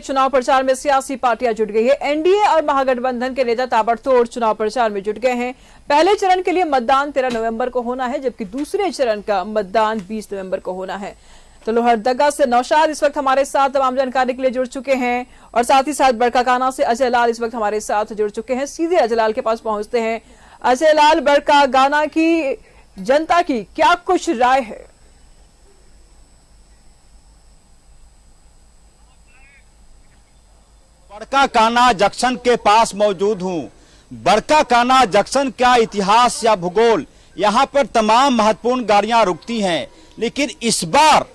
चुनाव प्रचार में सियासी पार्टियां जुट गई है। एनडीए और महागठबंधन के नेता ताबड़तोड़ चुनाव प्रचार में जुट गए हैं। पहले चरण के लिए मतदान 13 नवंबर को होना है, जबकि दूसरे चरण का मतदान 20 नवंबर को होना है। तो लोहरदगा से नौशाद इस वक्त हमारे साथ तमाम जानकारी के लिए जुड़ चुके हैं और साथ ही साथ बड़काकाना से अजय लाल इस वक्त हमारे साथ जुड़ चुके हैं। सीधे अजय लाल के पास पहुंचते हैं। अजय लाल, बड़काकाना की जनता की क्या कुछ राय है? बड़काकाना जंक्शन के पास मौजूद हूं। बड़काकाना जंक्शन का इतिहास या भूगोल, यहां पर तमाम महत्वपूर्ण गाड़ियां रुकती हैं, लेकिन इस बार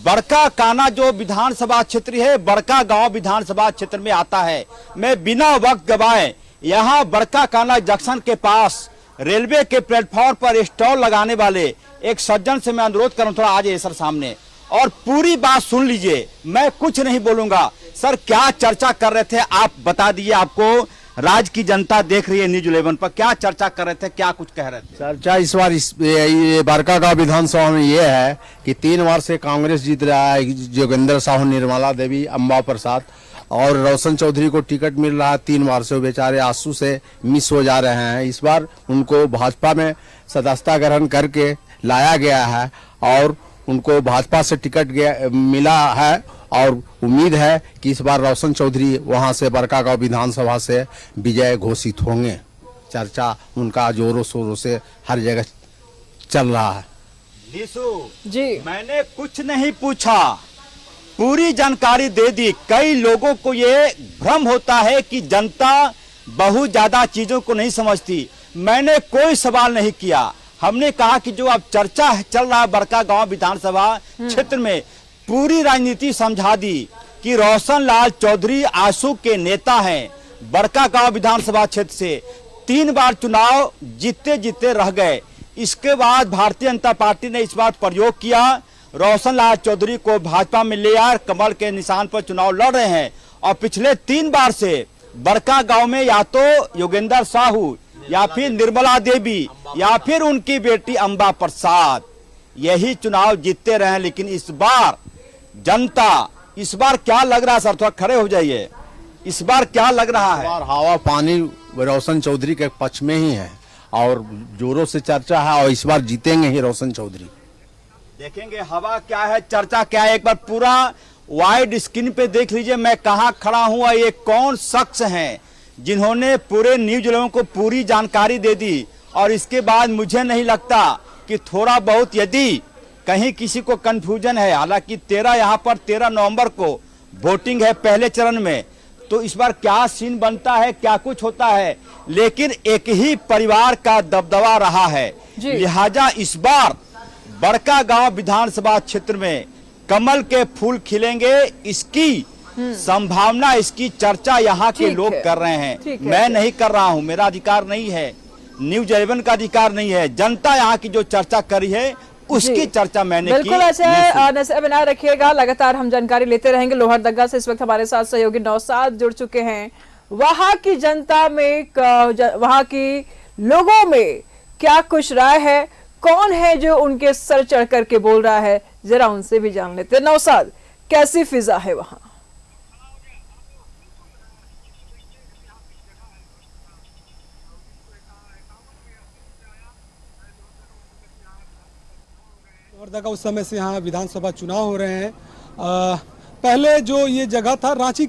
बड़काकाना जो विधानसभा क्षेत्र है, बड़का गांव विधानसभा क्षेत्र में आता है। मैं बिना वक्त गवाए यहां बड़काकाना जंक्शन के पास रेलवे के प्लेटफॉर्म पर स्टॉल लगाने वाले एक सज्जन से मैं अनुरोध करूं, थोड़ा आ जाइए सर सामने और पूरी बात सुन लीजिए। मैं कुछ नहीं बोलूंगा। सर, क्या चर्चा कर रहे थे आप बता दीजिए। आपको राज्य की जनता देख रही है न्यूज 11 पर, क्या चर्चा कर रहे थे, क्या कुछ कह रहे थे? चर्चा इस बार ये बड़कागांव विधानसभा में ये है कि 3 बार से कांग्रेस जीत रहा है। जोगेंद्र साहू, निर्मला देवी, अम्बा प्रसाद और रोशन चौधरी को टिकट मिल रहा है। 3 बार से वो बेचारे आंसू से मिस हो जा रहे हैं। इस बार उनको भाजपा में सदस्यता ग्रहण करके लाया गया है और उनको भाजपा से टिकट मिला है और उम्मीद है कि इस बार रोशन चौधरी वहां से बड़कागांव विधानसभा से विजय घोषित होंगे। चर्चा उनका जोरों शोरों से हर जगह चल रहा है। जी, मैंने कुछ नहीं पूछा, पूरी जानकारी दे दी। कई लोगों को ये भ्रम होता है कि जनता बहुत ज्यादा चीजों को नहीं समझती। मैंने कोई सवाल नहीं किया। हमने कहा कि जो अब चर्चा चल रहा है बड़कागांव विधानसभा क्षेत्र में, पूरी राजनीति समझा दी कि रोशन लाल चौधरी आंसू के नेता हैं। बड़कागांव विधानसभा क्षेत्र से 3 बार चुनाव जीते जीते रह गए। इसके बाद भारतीय जनता पार्टी ने इस बार प्रयोग किया, रोशन लाल चौधरी को भाजपा में ले आए, कमल के निशान पर चुनाव लड़ रहे हैं। और पिछले 3 बार से बड़कागांव में या तो योगेंद्र साहू या फिर निर्मला देवी या फिर उनकी बेटी अम्बा प्रसाद यही चुनाव जीतते रहे। लेकिन इस बार जनता, इस बार क्या लग रहा है सर, थोड़ा खड़े हो जाइए, इस बार क्या लग रहा है? हवा पानी रोशन चौधरी के पक्ष में ही है और जोरों से चर्चा है और इस बार जीतेंगे ही रोशन चौधरी। देखेंगे हवा क्या है, चर्चा क्या है, एक बार पूरा वाइड स्क्रीन पे देख लीजिए। मैं कहाँ खड़ा हूँ और ये कौन शख्स हैं जिन्होंने पूरे न्यूज 11 को पूरी जानकारी दे दी। और इसके बाद मुझे नहीं लगता कि थोड़ा बहुत यदि कहीं किसी को कंफ्यूजन है, हालांकि 13 नवंबर को वोटिंग है पहले चरण में, तो इस बार क्या सीन बनता है, क्या कुछ होता है, लेकिन एक ही परिवार का दबदबा रहा है। लिहाजा इस बार बड़कागांव विधानसभा क्षेत्र में कमल के फूल खिलेंगे, इसकी संभावना, इसकी चर्चा यहाँ के लोग कर रहे हैं। मैं नहीं कर रहा हूँ, मेरा अधिकार नहीं है, न्यूज 11 का अधिकार नहीं है। जनता यहाँ की जो चर्चा करी है उसकी चर्चा मैंने की। बिल्कुल ऐसे नजर बनाए रखिएगा, लगातार हम जानकारी लेते रहेंगे। लोहरदगा से इस वक्त हमारे साथ सहयोगी नौशाद जुड़ चुके हैं। वहां की जनता में, वहां की लोगों में क्या कुछ राय है, कौन है जो उनके सर चढ़ करके बोल रहा है, जरा उनसे भी जान लेते हैं। नौशाद, कैसी फिजा है वहां? लोहरदगा उस समय से यहाँ विधानसभा चुनाव हो रहे हैं। पहले जो ये जगह था रांची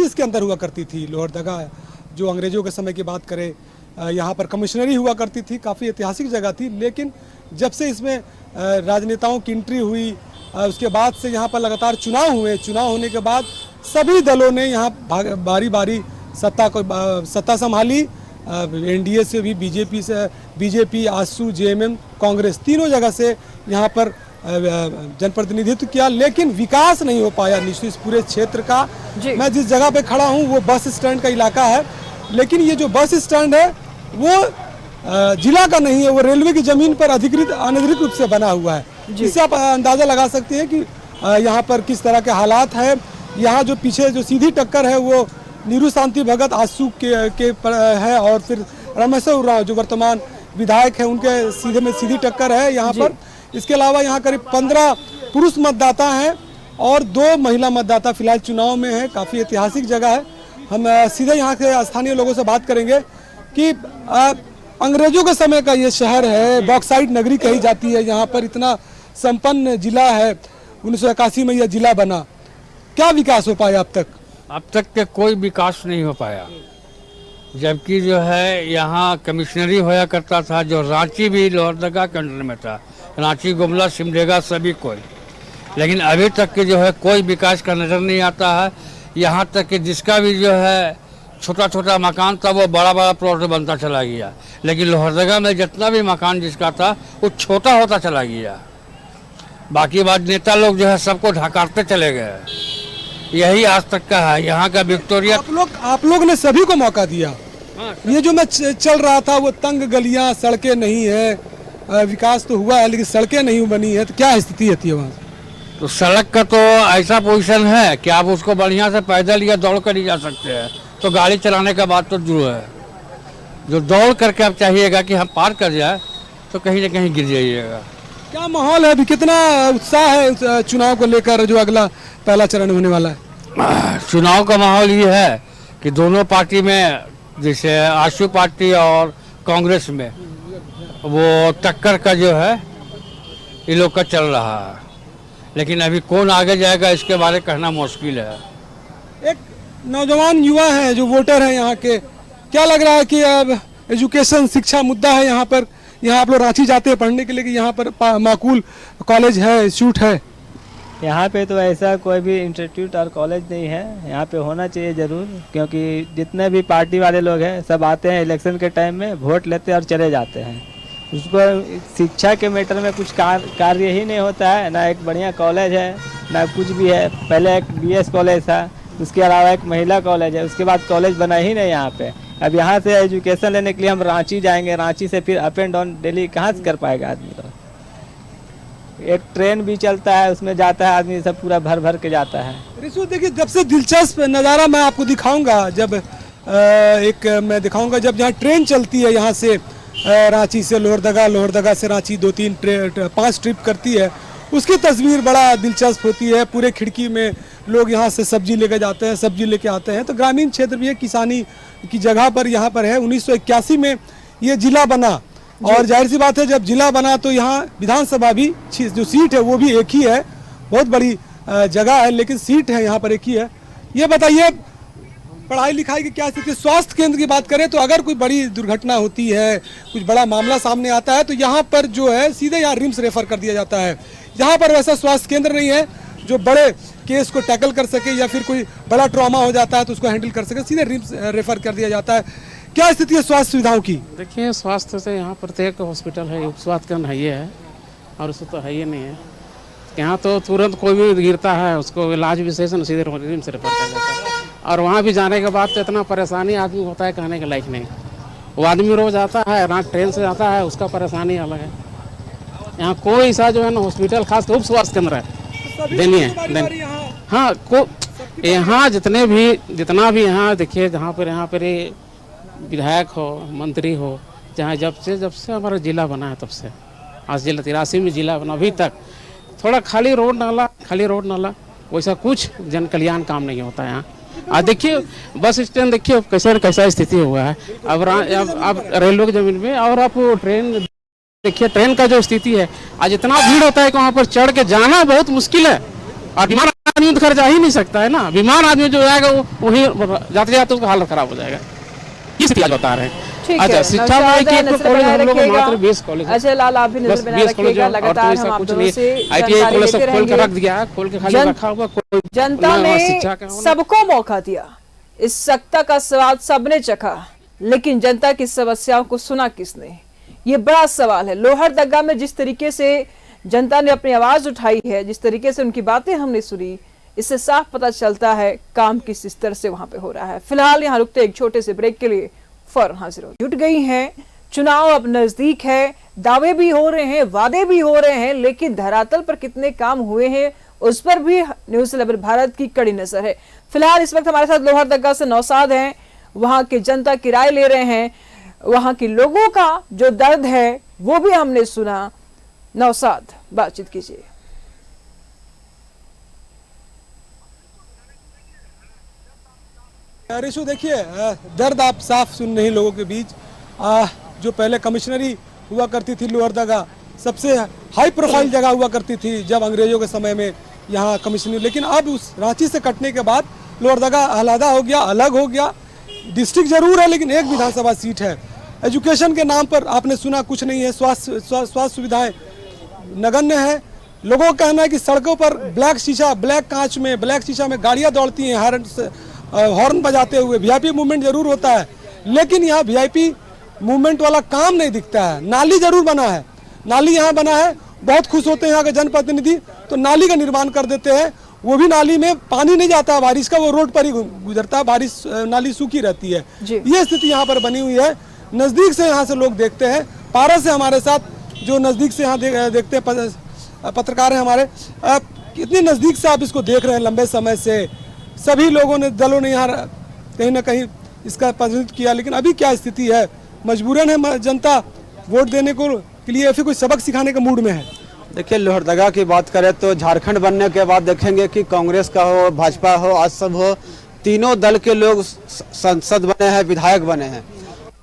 इसके अंदर हुआ करती थी। लोहरदगा जो अंग्रेजों के समय की बात करें, यहाँ पर कमिश्नरी हुआ करती थी, काफ़ी ऐतिहासिक जगह थी। लेकिन जब से इसमें राजनेताओं की एंट्री हुई, उसके बाद से यहाँ पर लगातार चुनाव हुए। चुनाव होने के बाद सभी दलों ने यहाँ बारी बारी सत्ता संभाली। एनडीए से भी, बीजेपी, आजसू, जेएमएम, कांग्रेस, तीनों जगह से यहाँ पर जनप्रतिनिधित्व किया, लेकिन विकास नहीं हो पाया निश्चित पूरे क्षेत्र का। मैं जिस जगह पे खड़ा हूँ वो बस स्टैंड का इलाका है, लेकिन ये जो बस स्टैंड है वो जिला का नहीं है, वो रेलवे की जमीन पर अनधिकृत रूप से बना हुआ है। इससे आप अंदाजा लगा सकते हैं कि यहाँ पर किस तरह के हालात है। यहाँ जो पीछे जो सीधी टक्कर है वो नीरू शांति भगत आजसू के है और फिर रामेश्वर उरांव जो वर्तमान विधायक है उनके सीधी टक्कर है यहाँ पर। इसके अलावा यहाँ करीब 15 पुरुष मतदाता हैं और 2 महिला मतदाता फिलहाल चुनाव में है। काफ़ी ऐतिहासिक जगह है। हम सीधे यहाँ के स्थानीय लोगों से बात करेंगे कि अंग्रेजों के समय का ये शहर है, बॉक्साइट नगरी कही जाती है। यहाँ पर इतना संपन्न जिला है, 1981 में यह जिला बना। क्या विकास हो पाया अब तक? अब तक के कोई विकास नहीं हो पाया, जबकि जो है यहाँ कमिश्नरी होया करता था, जो रांची भी लोहरदगा के अंडर में था, रांची, गुमला, सिमडेगा सभी कोई, लेकिन अभी तक के जो है कोई विकास का नज़र नहीं आता है। यहाँ तक कि जिसका भी जो है छोटा छोटा मकान था वो बड़ा बड़ा प्लॉट बनता चला गया, लेकिन लोहरदगा में जितना भी मकान जिसका था वो छोटा होता चला गया। बाकी बात नेता लोग जो है सबको ढकारते चले गए, यही आज तक का है यहाँ का विक्टोरिया। आप लोग ने सभी को मौका दिया। ये जो मैं चल रहा था वो तंग गलियां, सड़कें नहीं है, विकास तो हुआ है लेकिन सड़कें नहीं बनी है, तो क्या स्थिति होती है वहाँ? तो सड़क का तो ऐसा पोजीशन है कि आप उसको बढ़िया से पैदल या दौड़ कर ही जा सकते हैं, तो गाड़ी चलाने का बात तो दूर है। जो दौड़ करके आप चाहिएगा कि हम पार कर जाए तो कहीं न कहीं गिर जाइएगा। क्या माहौल है अभी, कितना उत्साह है चुनाव को लेकर जो अगला पहला चरण होने वाला है? चुनाव का माहौल ये है कि दोनों पार्टी में, जैसे आशू पार्टी और कांग्रेस में वो टक्कर का जो है ये लोग का चल रहा है, लेकिन अभी कौन आगे जाएगा इसके बारे में कहना मुश्किल है। एक नौजवान युवा हैं जो वोटर हैं यहाँ के, क्या लग रहा है कि अब एजुकेशन, शिक्षा मुद्दा है यहाँ पर? यहाँ आप लोग रांची जाते हैं पढ़ने के लिए कि यहाँ पर माकूल कॉलेज है, इंस्टीट्यूट है? यहाँ पे तो ऐसा कोई भी इंस्टीट्यूट और कॉलेज नहीं है। यहाँ पे होना चाहिए ज़रूर, क्योंकि जितने भी पार्टी वाले लोग हैं सब आते हैं इलेक्शन के टाइम में, वोट लेते हैं और चले जाते हैं। उसको शिक्षा के मैटर में कुछ कार्य ही नहीं होता है, ना एक बढ़िया कॉलेज है ना कुछ भी है। पहले एक BS कॉलेज था, उसके अलावा एक महिला कॉलेज है, उसके बाद कॉलेज बना ही नहीं यहाँ पे। अब यहाँ से एजुकेशन लेने के लिए हम रांची जाएंगे, रांची से फिर अप एंड डाउन डेली कहाँ से कर पाएगा आदमी? तो एक ट्रेन भी चलता है, उसमें जाता है आदमी, सब पूरा भर भर के जाता है। रिशु देखिए, जब से दिलचस्प नज़ारा मैं आपको दिखाऊंगा, जब मैं दिखाऊंगा जब यहाँ ट्रेन चलती है यहाँ से रांची से लोहरदगा, लोहरदगा से रांची 2-3-5 ट्रिप करती है, उसकी तस्वीर बड़ा दिलचस्प होती है। पूरे खिड़की में लोग यहाँ से सब्जी लेकर जाते हैं, सब्जी लेके आते हैं। तो ग्रामीण क्षेत्र भी है, किसानी की जगह पर यहाँ पर है। 1981 में ये जिला बना, और जाहिर सी बात है जब जिला बना तो यहाँ विधानसभा भी जो सीट है वो भी एक ही है। बहुत बड़ी जगह है लेकिन सीट है यहाँ पर एक ही है। ये बताइए, पढ़ाई लिखाई की क्या स्थिति? स्वास्थ्य केंद्र की बात करें तो अगर कोई बड़ी दुर्घटना होती है, कुछ बड़ा मामला सामने आता है तो यहाँ पर जो है सीधे यहाँ रिम्स रेफर कर दिया जाता है। यहाँ पर वैसा स्वास्थ्य केंद्र नहीं है जो बड़े केस को टैकल कर सके, या फिर कोई बड़ा ट्रॉमा हो जाता है तो उसको हैंडल कर सके, सीधे रिम्स रेफर कर दिया जाता है। क्या स्थिति है स्वास्थ्य सुविधाओं की? देखिए, स्वास्थ्य से यहाँ प्रत्येक हॉस्पिटल है, उप स्वास्थ्य केंद्र है, ये है, और उसको तो है ये नहीं है। यहाँ तो तुरंत कोई भी गिरता है उसको इलाज विशेष सीधे रिम्स रेफर कर देता है, और वहाँ भी जाने के बाद तो इतना परेशानी आदमी होता है कहने के लायक नहीं। वो आदमी रोज आता है, रात ट्रेन से आता है, उसका परेशानी अलग है। यहाँ कोई ऐसा जो है ना हॉस्पिटल खास उप स्वास्थ्य केंद्र है हाँ, यहाँ जितना भी यहाँ देखिए, जहाँ पर विधायक हो, मंत्री हो, जहाँ जब से हमारा जिला बना है तब से, आज जिला 83 में जिला बना, अभी तक थोड़ा खाली रोड नाला वैसा कुछ जन कल्याण काम नहीं होता है यहाँ। आज देखिए बस स्टैंड देखिए कैसा स्थिति हुआ है। अब रेलवे की जमीन में, और आप ट्रेन देखिए, ट्रेन का जो स्थिति है, आज इतना भीड़ होता है कि वहाँ पर चढ़ के जाना बहुत मुश्किल है, और बीमार आदमी तो घर जा ही नहीं सकता है ना। बीमार आदमी जो जाएगा वो वहीं जाते जाते उसका हालत खराब हो जाएगा। ये स्थिति आज बता रहे हैं। अच्छा, शिक्षा में मात्र 20 कॉलेज। अच्छा लाल, आप भी नजर बनाए रखिएगा, लगातार हम आप दोनों से ITI कॉलेज सब खोल के रख दिया, खोल के खाली रखा हुआ। जनता ने सबको मौका दिया, इस सत्ता का स्वाद सबने चखा, लेकिन जनता की समस्याओं को सुना किसने? ये बड़ा सवाल है। लोहरदगा में जिस तरीके से जनता ने अपनी आवाज उठाई है, जिस तरीके से उनकी बातें हमने सुनी, इससे साफ पता चलता है काम किस स्तर से वहां पे हो रहा है। फिलहाल यहाँ रुकते एक छोटे से ब्रेक के लिए, फौरन हाजिर हो। जुट गई हैं, चुनाव अब नजदीक है, दावे भी हो रहे हैं, वादे भी हो रहे हैं, लेकिन धरातल पर कितने काम हुए हैं उस पर भी न्यूज़ 11 भारत की कड़ी नजर है। फिलहाल इस वक्त हमारे साथ लोहरदगा से नौसाद हैं, वहां के जनता की राय ले रहे हैं, वहां के लोगों का जो दर्द है वो भी हमने सुना। नौसाद, बातचीत कीजिए। रेशो देखिए, दर्द आप साफ सुन रहे हैं लोगों के बीच। जो पहले कमिश्नरी हुआ करती थी लोहरदगा, सबसे हाई प्रोफाइल जगह हुआ करती थी जब अंग्रेजों के समय में यहाँ कमिश्नरी, लेकिन अब उस रांची से कटने के बाद लोहरदगा अलहदा हो गया, अलग हो गया। डिस्ट्रिक्ट जरूर है लेकिन एक विधानसभा सीट है। एजुकेशन के नाम पर आपने सुना कुछ नहीं है, स्वास्थ्य सुविधाएं नगण्य है। लोगों का कहना है कि सड़कों पर ब्लैक शीशा में गाड़ियां दौड़ती हैं हॉर्न बजाते हुए। वीआईपी मूवमेंट जरूर होता है लेकिन यहाँ वीआईपी मूवमेंट वाला काम नहीं दिखता है। नाली जरूर बना है, नाली यहाँ बना है, बहुत खुश होते हैं यहाँ के जनप्रतिनिधि, तो नाली का निर्माण कर देते हैं। वो भी नाली में पानी नहीं जाता बारिश का, वो रोड पर ही गुजरता है, बारिश नाली सूखी रहती है। ये स्थिति यहाँ पर बनी हुई है। नज़दीक से यहाँ से लोग देखते हैं। पारा से हमारे साथ जो नज़दीक से यहाँ देखते हैं पत्रकार हैं हमारे, कितनी नज़दीक से आप इसको देख रहे हैं लंबे समय से। सभी लोगों ने, दलों ने यहाँ कहीं ना कहीं इसका प्रतिनिधित्व किया, लेकिन अभी क्या स्थिति है? मजबूरन है जनता वोट देने के लिए, फिर कोई सबक सिखाने के मूड में है। देखिए, लोहरदगा की बात करें तो झारखंड बनने के बाद देखेंगे कि कांग्रेस का हो, भाजपा हो, आजसब हो, तीनों दल के लोग संसद बने हैं, विधायक बने हैं।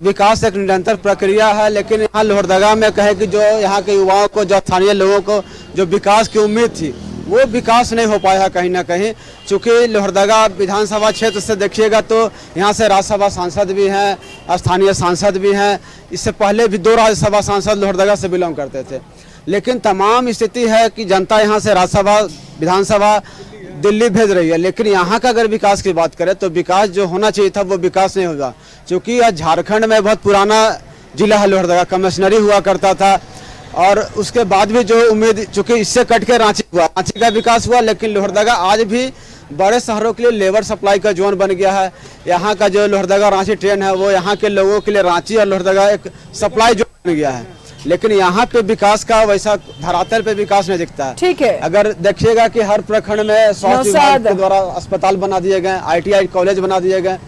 विकास एक निरंतर प्रक्रिया है, लेकिन यहाँ लोहरदगा में कहे कि जो यहाँ के युवाओं को, जो स्थानीय लोगों को जो विकास की उम्मीद थी, वो विकास नहीं हो पाया कहीं ना कहीं। चूँकि लोहरदगा विधानसभा क्षेत्र से देखिएगा तो यहाँ से राज्यसभा सांसद भी हैं, स्थानीय सांसद भी हैं। इससे पहले भी 2 राज्यसभा सांसद लोहरदगा से बिलोंग करते थे, लेकिन तमाम स्थिति है कि जनता यहाँ से राज्यसभा, विधानसभा दिल्ली भेज रही है। लेकिन यहाँ का अगर विकास की बात करें तो विकास जो होना चाहिए था वो विकास नहीं होगा। क्योंकि यह झारखंड में बहुत पुराना जिला है लोहरदगा, कमिश्नरी हुआ करता था, और उसके बाद भी जो उम्मीद, चूँकि इससे कट के रांची हुआ, रांची का विकास हुआ, लेकिन लोहरदगा आज भी बड़े शहरों के लिए लेबर सप्लाई का जोन बन गया है। यहाँ का जो लोहरदगा रांची ट्रेन है वो यहाँ के लोगों के लिए रांची और लोहरदगा एक सप्लाई जोन बन गया है, लेकिन यहाँ पे विकास का वैसा धरातल पे विकास नहीं दिखता है। ठीक है, अगर देखिएगा कि हर प्रखंड में स्वास्थ्य विभाग के द्वारा अस्पताल बना दिए गए, ITI कॉलेज बना दिए गए,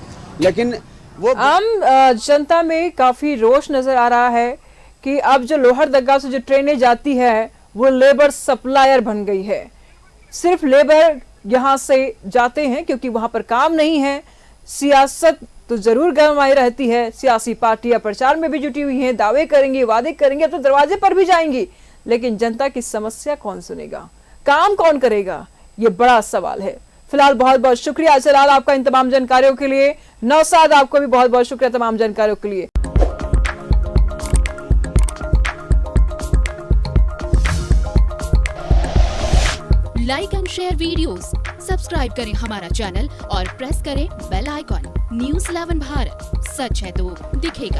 लेकिन वो आम जनता में काफी रोष नजर आ रहा है कि अब जो लोहरदगा से जो ट्रेनें जाती है वो लेबर सप्लायर बन गई है। सिर्फ लेबर यहाँ से जाते हैं क्योंकि वहां पर काम नहीं है। सियासत तो जरूर गरमाई रहती है, सियासी पार्टियां प्रचार में भी जुटी हुई हैं, दावे करेंगी, वादे करेंगे, तो दरवाजे पर भी जाएंगी, लेकिन जनता की समस्या कौन सुनेगा, काम कौन करेगा, ये बड़ा सवाल है। फिलहाल बहुत बहुत शुक्रिया जलाल आपका इन तमाम जानकारियों के लिए। नौसाद आपको भी बहुत बहुत शुक्रिया तमाम जानकारियों के लिए। Like and share videos, subscribe करें हमारा चैनल और प्रेस करें बेल आइकॉन। News 11 भारत, सच है तो दिखेगा।